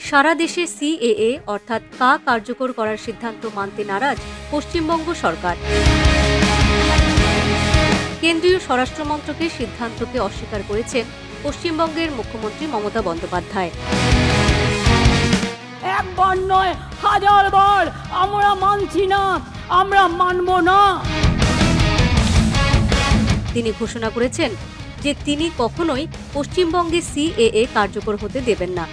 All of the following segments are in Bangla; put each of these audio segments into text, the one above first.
সারা দেশে সিএএ অর্থাৎ কা কার্যকর করার সিদ্ধান্ত মানতে নারাজ পশ্চিমবঙ্গ সরকার। কেন্দ্রীয় স্বরাষ্ট্রমন্ত্রকের সিদ্ধান্তকে অস্বীকার করেছেন পশ্চিমবঙ্গের মুখ্যমন্ত্রী মমতা বন্দ্যোপাধ্যায়। একবার নয়, হাজারবার আমরা মানছি না, আমরা মানব না। তিনি ঘোষণা করেছেন যে তিনি কখনোই পশ্চিমবঙ্গে সিএএ কার্যকর হতে দেবেন না।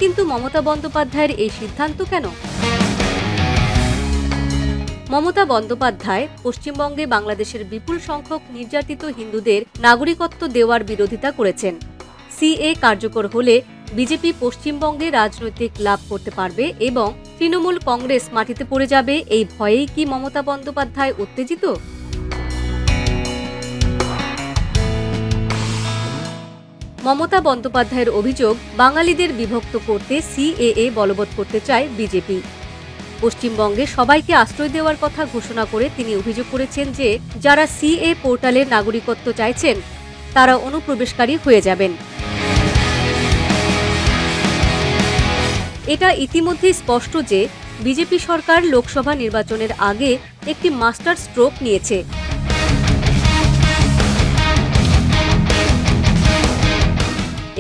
কিন্তু মমতা বন্দ্যোপাধ্যায়ের এই সিদ্ধান্ত কেন? মমতা বন্দ্যোপাধ্যায় পশ্চিমবঙ্গে বাংলাদেশের বিপুল সংখ্যক নির্যাতিত হিন্দুদের নাগরিকত্ব দেওয়ার বিরোধিতা করেছেন। সিএএ কার্যকর হলে বিজেপি পশ্চিমবঙ্গে রাজনৈতিক লাভ করতে পারবে এবং তৃণমূল কংগ্রেস মাটিতে পড়ে যাবে, এই ভয়েই কি মমতা বন্দ্যোপাধ্যায় উত্তেজিত? মমতা বন্দ্যোপাধ্যায়ের অভিযোগ, বাঙালিদের বিভক্ত করতে সিএএ বলবৎ করতে চায় বিজেপি। পশ্চিমবঙ্গে সবাইকে আশ্রয় দেওয়ার কথা ঘোষণা করে তিনি অভিযোগ করেছেন যে যারা সিএএ পোর্টালে নাগরিকত্ব চাইছেন তারা অনুপ্রবেশকারী হয়ে যাবেন। এটা ইতিমধ্যেই স্পষ্ট যে বিজেপি সরকার লোকসভা নির্বাচনের আগে একটি মাস্টার স্ট্রোক নিয়েছে।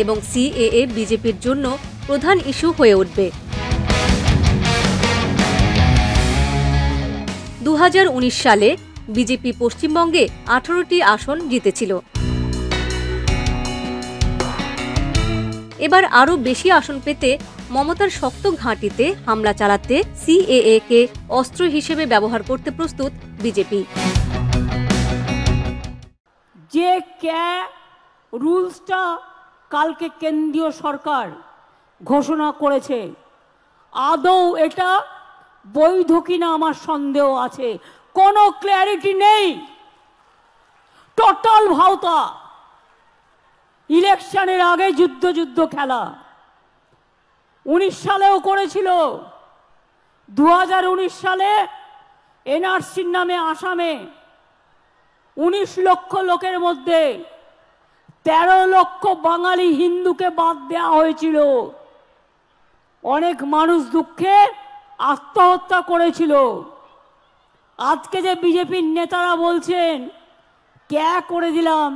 এবং সিএএ বিজেপির জন্য প্রধান ইস্যু হয়ে উঠবে। 2019 সালে বিজেপি পশ্চিমবঙ্গে 18টি আসন জিতেছিল। এবার আরও বেশি আসন পেতে মমতার শক্ত ঘাঁটিতে হামলা চালাতে সিএএ কে অস্ত্র হিসেবে ব্যবহার করতে প্রস্তুত বিজেপি। যে রুলসটা কালকে কেন্দ্রীয় সরকার ঘোষণা করেছে, আদৌ এটা বৈধ কিনা আমার সন্দেহ আছে। কোনো ক্ল্যারিটি নেই, টোটাল ভাওতা। ইলেকশনের আগে যুদ্ধ খেলা 19 সালেও করেছিল। 2019 সালে এনআরসির নামে আসামে 19 লক্ষ লোকের মধ্যে 13 লক্ষ বাঙালি হিন্দুকে বাদ দেওয়া হয়েছিল। অনেক মানুষ দুঃখে আত্মহত্যা করেছিল। আজকে যে বিজেপির নেতারা বলছেন ক্যা করে দিলাম,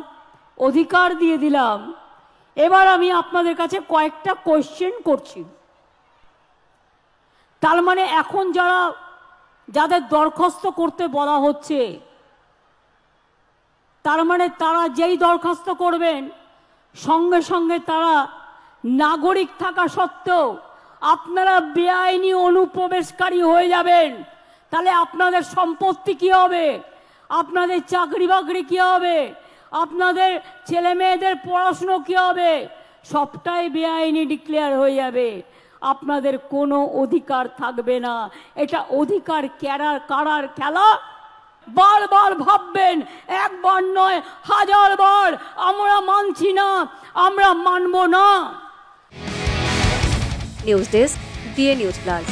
অধিকার দিয়ে দিলাম, এবার আমি আপনাদের কাছে কয়েকটা কোয়েশ্চেন করছি। তার মানে এখন যাদের দরখাস্ত করতে বলা হচ্ছে, তার মানে তারা যেই দরখাস্ত করবেন সঙ্গে সঙ্গে তারা নাগরিক থাকা সত্ত্বেও আপনারা বেআইনি অনুপ্রবেশকারী হয়ে যাবেন। তাহলে আপনাদের সম্পত্তি কি হবে, আপনাদের চাকরি বাকরি কি হবে, আপনাদের ছেলে মেয়েদের পড়াশুনো কি হবে, সবটাই বেআইনি ডিক্লেয়ার হয়ে যাবে। আপনাদের কোনো অধিকার থাকবে না। এটা অধিকার কারার খেলা। বারবার ভাববেন, একবার নয় হাজারবার আমরা মানছি না, আমরা মানব না। News desk, DA news plus.